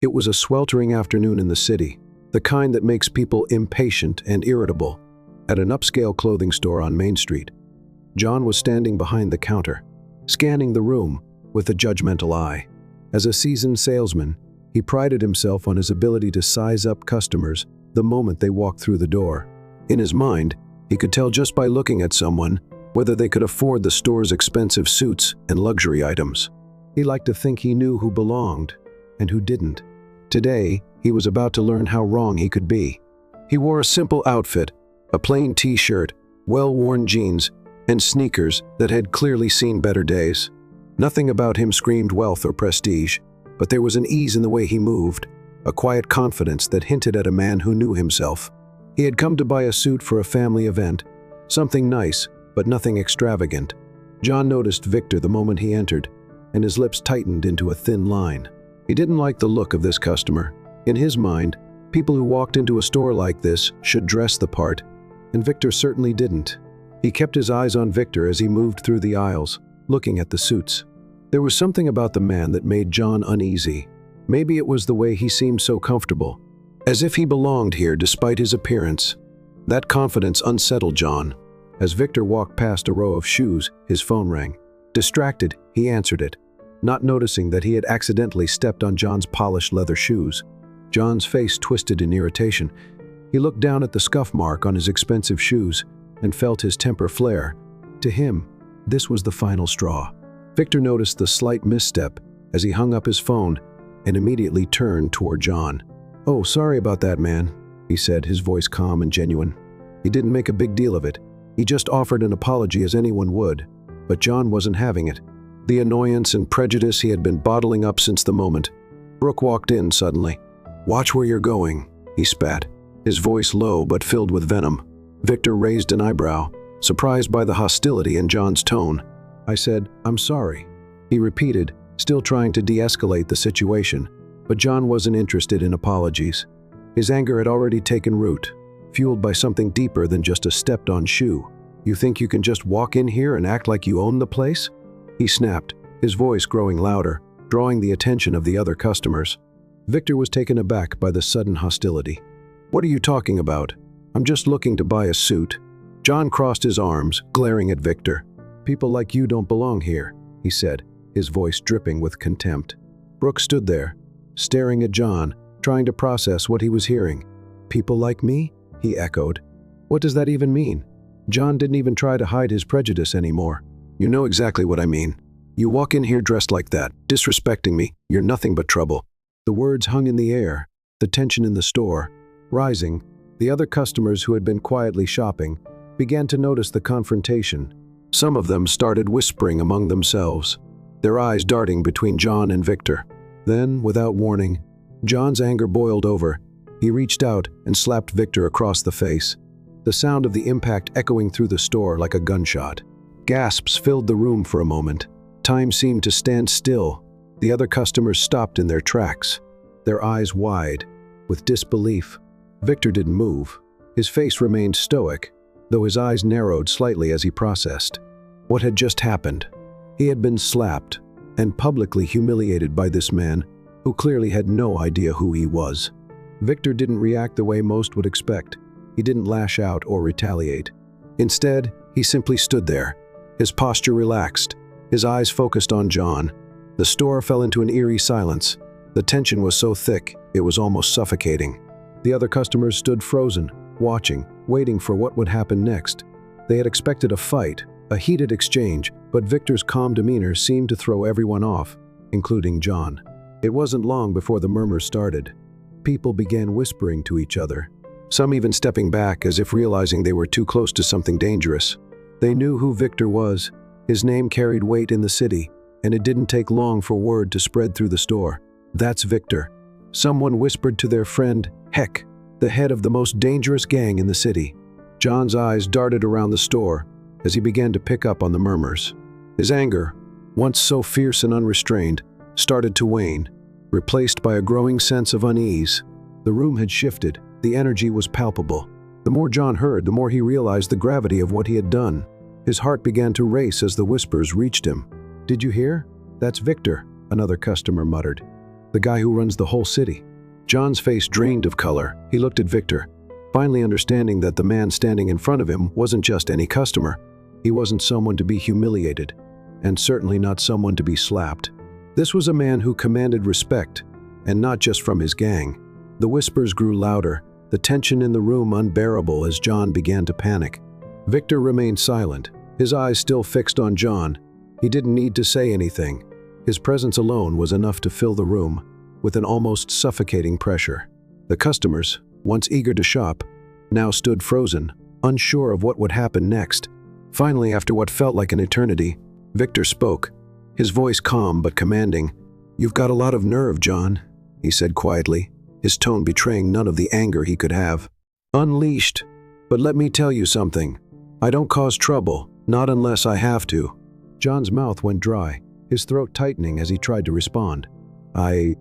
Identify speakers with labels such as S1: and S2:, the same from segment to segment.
S1: It was a sweltering afternoon in the city, the kind that makes people impatient and irritable. At an upscale clothing store on Main Street, John was standing behind the counter, scanning the room with a judgmental eye. As a seasoned salesman, he prided himself on his ability to size up customers the moment they walked through the door. In his mind, he could tell just by looking at someone whether they could afford the store's expensive suits and luxury items. He liked to think he knew who belonged and who didn't. Today, he was about to learn how wrong he could be. He wore a simple outfit, a plain t-shirt, well-worn jeans, and sneakers that had clearly seen better days. Nothing about him screamed wealth or prestige, but there was an ease in the way he moved, a quiet confidence that hinted at a man who knew himself. He had come to buy a suit for a family event, something nice, but nothing extravagant. John noticed Victor the moment he entered, and his lips tightened into a thin line. He didn't like the look of this customer. In his mind, people who walked into a store like this should dress the part, and Victor certainly didn't. He kept his eyes on Victor as he moved through the aisles, looking at the suits. There was something about the man that made John uneasy. Maybe it was the way he seemed so comfortable, as if he belonged here despite his appearance. That confidence unsettled John. As Victor walked past a row of shoes, his phone rang. Distracted, he answered it, not noticing that he had accidentally stepped on John's polished leather shoes. John's face twisted in irritation. He looked down at the scuff mark on his expensive shoes and felt his temper flare. To him, this was the final straw. Victor noticed the slight misstep as he hung up his phone and immediately turned toward John. "Oh, sorry about that, man," he said, his voice calm and genuine. He didn't make a big deal of it. He just offered an apology as anyone would. But John wasn't having it. The annoyance and prejudice he had been bottling up since the moment. Brooke walked in suddenly. "Watch where you're going," he spat, his voice low but filled with venom. Victor raised an eyebrow, surprised by the hostility in John's tone. "I said, I'm sorry," he repeated, still trying to de-escalate the situation. But John wasn't interested in apologies. His anger had already taken root, fueled by something deeper than just a stepped-on shoe. "You think you can just walk in here and act like you own the place?" he snapped, his voice growing louder, drawing the attention of the other customers. Victor was taken aback by the sudden hostility. "What are you talking about? I'm just looking to buy a suit." John crossed his arms, glaring at Victor. "People like you don't belong here," he said, his voice dripping with contempt. Brooke stood there, staring at John, trying to process what he was hearing. "People like me?" he echoed. "What does that even mean?" John didn't even try to hide his prejudice anymore. "You know exactly what I mean. You walk in here dressed like that, disrespecting me, you're nothing but trouble." The words hung in the air, the tension in the store rising. The other customers who had been quietly shopping began to notice the confrontation. Some of them started whispering among themselves, their eyes darting between John and Victor. Then, without warning, John's anger boiled over. He reached out and slapped Victor across the face, the sound of the impact echoing through the store like a gunshot. Gasps filled the room for a moment. Time seemed to stand still. The other customers stopped in their tracks, their eyes wide, with disbelief. Victor didn't move. His face remained stoic, though his eyes narrowed slightly as he processed. What had just happened? He had been slapped and publicly humiliated by this man who clearly had no idea who he was. Victor didn't react the way most would expect. He didn't lash out or retaliate. Instead, he simply stood there, his posture relaxed, his eyes focused on John. The store fell into an eerie silence. The tension was so thick, it was almost suffocating. The other customers stood frozen, watching, waiting for what would happen next. They had expected a fight, a heated exchange, but Victor's calm demeanor seemed to throw everyone off, including John. It wasn't long before the murmurs started. People began whispering to each other, some even stepping back as if realizing they were too close to something dangerous. They knew who Victor was. His name carried weight in the city, and it didn't take long for word to spread through the store. "That's Victor." Someone whispered to their friend, "Heck, the head of the most dangerous gang in the city." John's eyes darted around the store as he began to pick up on the murmurs. His anger, once so fierce and unrestrained, started to wane, replaced by a growing sense of unease. The room had shifted. The energy was palpable. The more John heard, the more he realized the gravity of what he had done. His heart began to race as the whispers reached him. "Did you hear? That's Victor," another customer muttered. The guy who runs the whole city. John's face drained of color. He looked at Victor, finally understanding that the man standing in front of him wasn't just any customer. He wasn't someone to be humiliated, and certainly not someone to be slapped. This was a man who commanded respect, and not just from his gang. The whispers grew louder, the tension in the room unbearable as John began to panic. Victor remained silent, his eyes still fixed on John. He didn't need to say anything. His presence alone was enough to fill the room with an almost suffocating pressure. The customers, once eager to shop, now stood frozen, unsure of what would happen next. Finally, after what felt like an eternity, Victor spoke, his voice calm but commanding. "You've got a lot of nerve, John," he said quietly, his tone betraying none of the anger he could have. "Unleashed. But let me tell you something. I don't cause trouble, not unless I have to." John's mouth went dry, his throat tightening as he tried to respond. I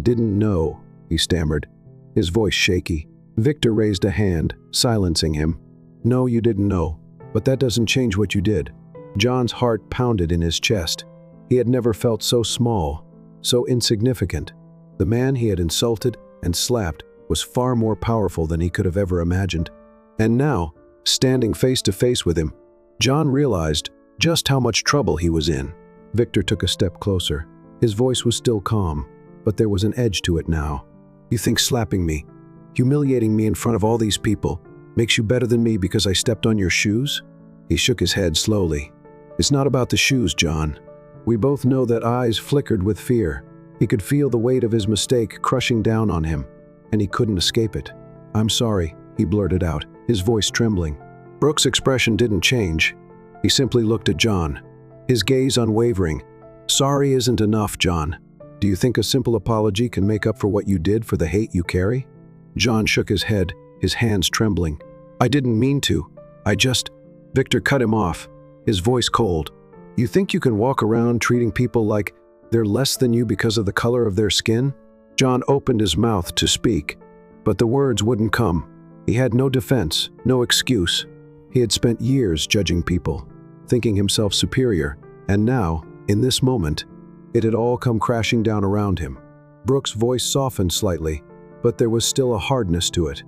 S1: didn't know," he stammered, his voice shaky. Victor raised a hand, silencing him. "No, you didn't know, but that doesn't change what you did." John's heart pounded in his chest. He had never felt so small, so insignificant. The man he had insulted and slapped was far more powerful than he could have ever imagined. And now, standing face to face with him, John realized just how much trouble he was in. Victor took a step closer. His voice was still calm, but there was an edge to it now. "You think slapping me, humiliating me in front of all these people, makes you better than me because I stepped on your shoes?" He shook his head slowly. "It's not about the shoes, John." We both know that eyes flickered with fear. He could feel the weight of his mistake crushing down on him, and he couldn't escape it. "I'm sorry," he blurted out, his voice trembling. Brooks' expression didn't change. He simply looked at John, his gaze unwavering. "Sorry isn't enough, John. Do you think a simple apology can make up for what you did for the hate you carry?" John shook his head, his hands trembling. "I didn't mean to. I just—" Victor cut him off, his voice cold. "You think you can walk around treating people like they're less than you because of the color of their skin?" John opened his mouth to speak, but the words wouldn't come. He had no defense, no excuse. He had spent years judging people, thinking himself superior, and now, in this moment, it had all come crashing down around him. Brooks' voice softened slightly, but there was still a hardness to it.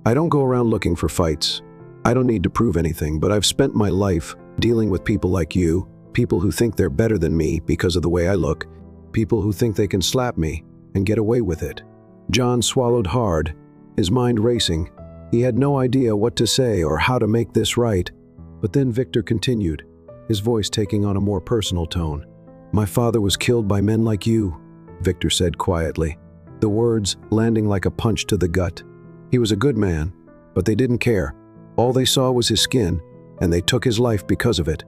S1: "I don't go around looking for fights. I don't need to prove anything, but I've spent my life dealing with people like you, people who think they're better than me because of the way I look, people who think they can slap me and get away with it." John swallowed hard, his mind racing. He had no idea what to say or how to make this right. But then Victor continued, his voice taking on a more personal tone. "My father was killed by men like you," Victor said quietly, the words landing like a punch to the gut. "He was a good man, but they didn't care. All they saw was his skin, and they took his life because of it."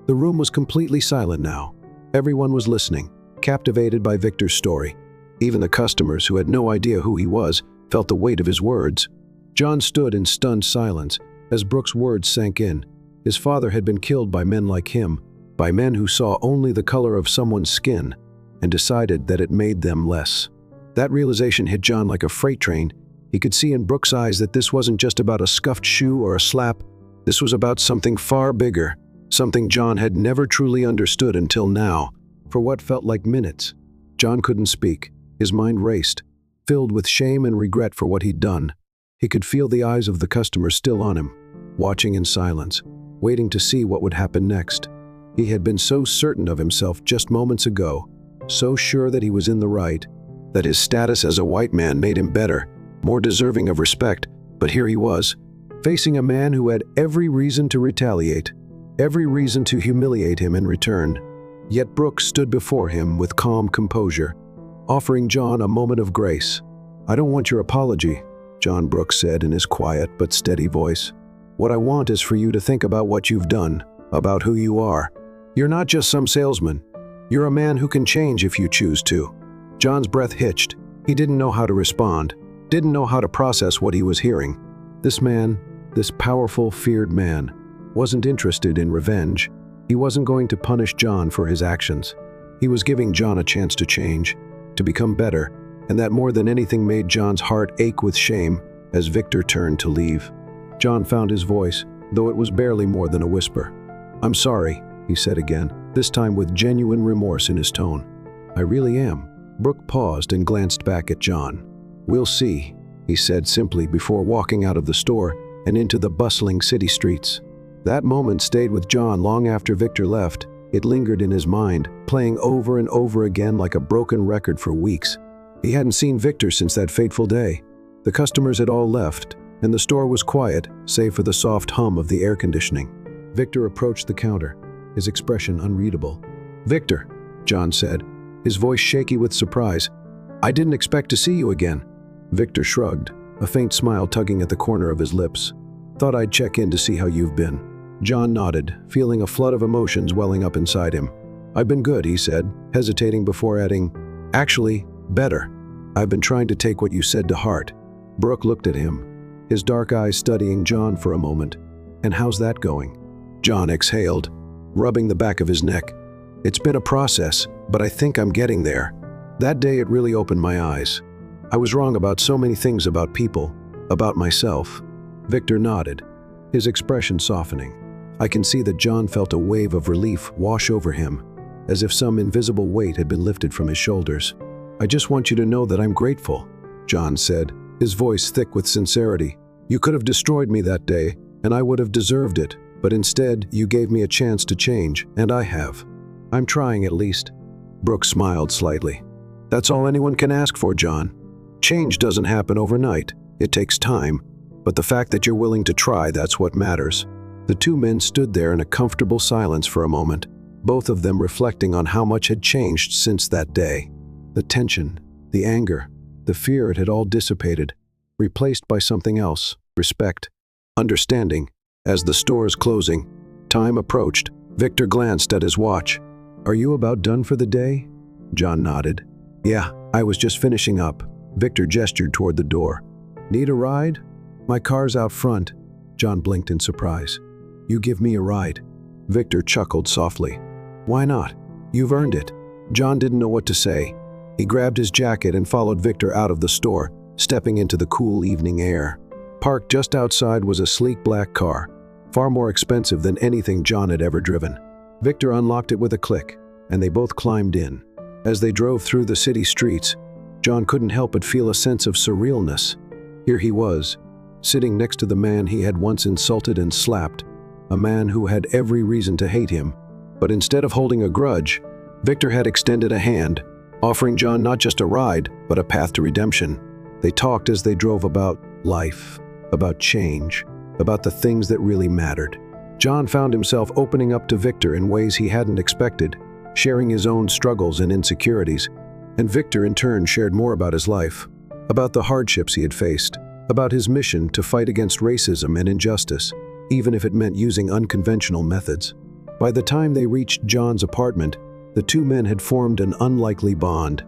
S1: The room was completely silent now. Everyone was listening, captivated by Victor's story. Even the customers, who had no idea who he was, felt the weight of his words. John stood in stunned silence as Brooks' words sank in. His father had been killed by men like him, by men who saw only the color of someone's skin and decided that it made them less. That realization hit John like a freight train. He could see in Brooks' eyes that this wasn't just about a scuffed shoe or a slap. This was about something far bigger, something John had never truly understood until now. For what felt like minutes, John couldn't speak. His mind raced, filled with shame and regret for what he'd done. He could feel the eyes of the customers still on him, watching in silence, waiting to see what would happen next. He had been so certain of himself just moments ago, so sure that he was in the right, that his status as a white man made him better, more deserving of respect, but here he was, facing a man who had every reason to retaliate, every reason to humiliate him in return. Yet Brooks stood before him with calm composure, offering John a moment of grace. "I don't want your apology," John Brooks said in his quiet but steady voice. "What I want is for you to think about what you've done, about who you are. You're not just some salesman. You're a man who can change if you choose to." John's breath hitched. He didn't know how to respond, didn't know how to process what he was hearing. This man, this powerful, feared man, wasn't interested in revenge. He wasn't going to punish John for his actions. He was giving John a chance to change, to become better, and that more than anything made John's heart ache with shame as Victor turned to leave. John found his voice, though it was barely more than a whisper. "I'm sorry," he said again, this time with genuine remorse in his tone. "I really am." Brooke paused and glanced back at John. "We'll see," he said simply before walking out of the store and into the bustling city streets. That moment stayed with John long after Victor left. It lingered in his mind, playing over and over again like a broken record for weeks. He hadn't seen Victor since that fateful day. The customers had all left, and the store was quiet, save for the soft hum of the air conditioning. Victor approached the counter, his expression unreadable. "Victor," John said, his voice shaky with surprise. "I didn't expect to see you again." Victor shrugged, a faint smile tugging at the corner of his lips. "Thought I'd check in to see how you've been." John nodded, feeling a flood of emotions welling up inside him. "I've been good," he said, hesitating before adding, "Actually, better. I've been trying to take what you said to heart." Brooke looked at him, his dark eyes studying John for a moment. "And how's that going?" John exhaled, rubbing the back of his neck. "It's been a process, but I think I'm getting there. That day it really opened my eyes. I was wrong about so many things about people, about myself." Victor nodded, his expression softening. I can see that John felt a wave of relief wash over him, as if some invisible weight had been lifted from his shoulders. "I just want you to know that I'm grateful," John said, his voice thick with sincerity. "You could have destroyed me that day, and I would have deserved it, but instead you gave me a chance to change, and I have. I'm trying at least." Brooke smiled slightly. "That's all anyone can ask for, John. Change doesn't happen overnight. It takes time, but the fact that you're willing to try, that's what matters." The two men stood there in a comfortable silence for a moment, both of them reflecting on how much had changed since that day. The tension, the anger, the fear, it had all dissipated, replaced by something else: respect, understanding. As the store's closing, time approached. Victor glanced at his watch. "Are you about done for the day?" John nodded. "Yeah, I was just finishing up." Victor gestured toward the door. "Need a ride?" "My car's out front." John blinked in surprise. "You give me a ride?" Victor chuckled softly. "Why not? You've earned it." John didn't know what to say. He grabbed his jacket and followed Victor out of the store, stepping into the cool evening air. Parked just outside was a sleek black car, far more expensive than anything John had ever driven. Victor unlocked it with a click, and they both climbed in. As they drove through the city streets, John couldn't help but feel a sense of surrealness. Here he was, sitting next to the man he had once insulted and slapped, a man who had every reason to hate him. But instead of holding a grudge, Victor had extended a hand, offering John not just a ride, but a path to redemption. They talked as they drove about life, about change, about the things that really mattered. John found himself opening up to Victor in ways he hadn't expected, sharing his own struggles and insecurities. And Victor in turn shared more about his life, about the hardships he had faced, about his mission to fight against racism and injustice, even if it meant using unconventional methods. By the time they reached John's apartment, the two men had formed an unlikely bond.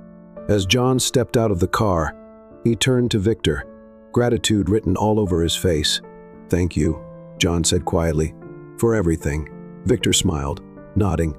S1: As John stepped out of the car, he turned to Victor, gratitude written all over his face. "Thank you," John said quietly, "for everything." Victor smiled, nodding.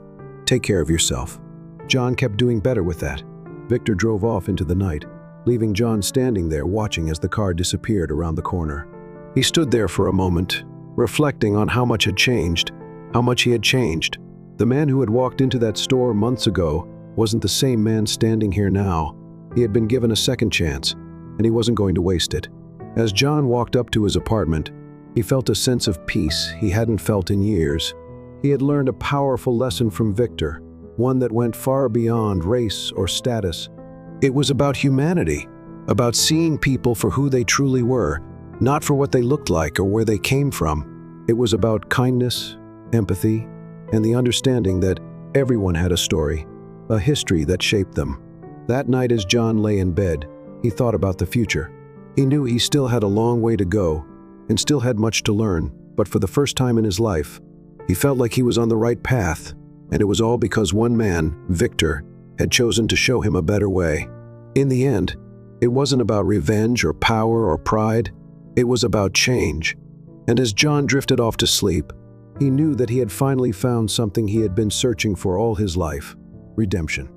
S1: "Take care of yourself." John kept doing better with that. Victor drove off into the night, leaving John standing there watching as the car disappeared around the corner. He stood there for a moment, reflecting on how much had changed, how much he had changed. The man who had walked into that store months ago wasn't the same man standing here now. He had been given a second chance, and he wasn't going to waste it. As John walked up to his apartment, he felt a sense of peace he hadn't felt in years. He had learned a powerful lesson from Victor, one that went far beyond race or status. It was about humanity, about seeing people for who they truly were, not for what they looked like or where they came from. It was about kindness, empathy, and the understanding that everyone had a story, a history that shaped them. That night as John lay in bed, he thought about the future. He knew he still had a long way to go and still had much to learn, but for the first time in his life, he felt like he was on the right path, and it was all because one man, Victor, had chosen to show him a better way. In the end, it wasn't about revenge or power or pride. It was about change. And as John drifted off to sleep, he knew that he had finally found something he had been searching for all his life: redemption.